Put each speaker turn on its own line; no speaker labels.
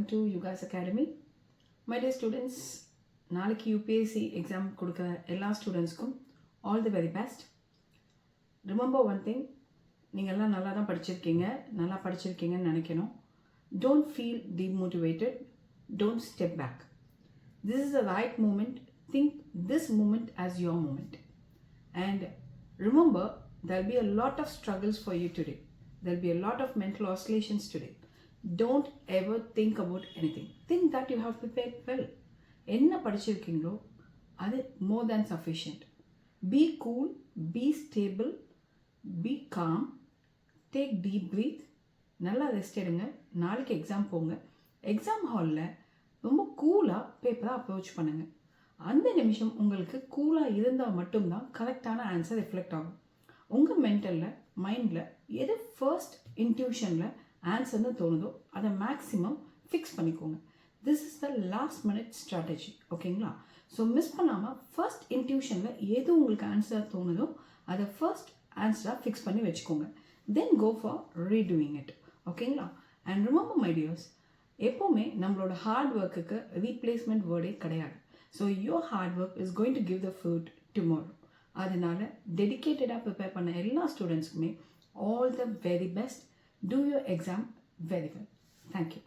welcome to Yuga's Academy. My dear students, நாளைக்கு UPSC exam கொடுக்குற எல்லா ஸ்டூடெண்ட்ஸ்க்கும் all the very best. Remember one thing, நீங்கள் எல்லாம் நல்லா தான் படிச்சிருக்கீங்கன்னு நினைக்கணும். Don't feel demotivated. Don't step back. This is the right moment. Think this moment as your moment. And remember, there'll be a lot of struggles for you today. There'll be a lot of mental oscillations today. Don't ever think about anything. Think that you have prepared well. என்ன படிச்சிருக்கீங்களோ அது more than sufficient. Be cool, be stable, be calm, take deep breath, நல்லா rest எடுங்க. நாளைக்கு exam போங்க. Exam ஹாலில் ரொம்ப கூலாக பேப்பரை அப்ரோச் பண்ணுங்கள். அந்த நிமிஷம் உங்களுக்கு கூலாக இருந்தால் மட்டும்தான் கரெக்டான ஆன்சர் ரிஃப்ளெக்ட் ஆகும். உங்கள் மைண்டில் எது ஃபர்ஸ்ட் இன்ட்யூஷனில் ஆன்சர்னு தோணுதோ அதை மேக்ஸிமம் ஃபிக்ஸ் பண்ணிக்கோங்க. This is the last minute strategy. ஓகேங்களா? ஸோ மிஸ் பண்ணாமல் ஃபர்ஸ்ட் இன்ட்யூஷனில் எது உங்களுக்கு ஆன்சராக தோணுதோ அதை ஃபர்ஸ்ட் ஆன்சராக ஃபிக்ஸ் பண்ணி வச்சுக்கோங்க. தென் கோ ஃபார் ரீடூயிங் இட். ஓகேங்களா? அண்ட் ரிமெம்பர் மை டியர்ஸ், எப்போவுமே நம்மளோட ஹார்ட் ஒர்க்குக்கு ரீப்ளேஸ்மெண்ட் வேர்டே கிடையாது. So your hard work is going to give the fruit tomorrow. அதனால் டெடிக்கேட்டடாக ப்ரிப்பேர் பண்ண எல்லா ஸ்டூடெண்ட்ஸ்க்குமே all the very best. Do your exam very well. Thank you.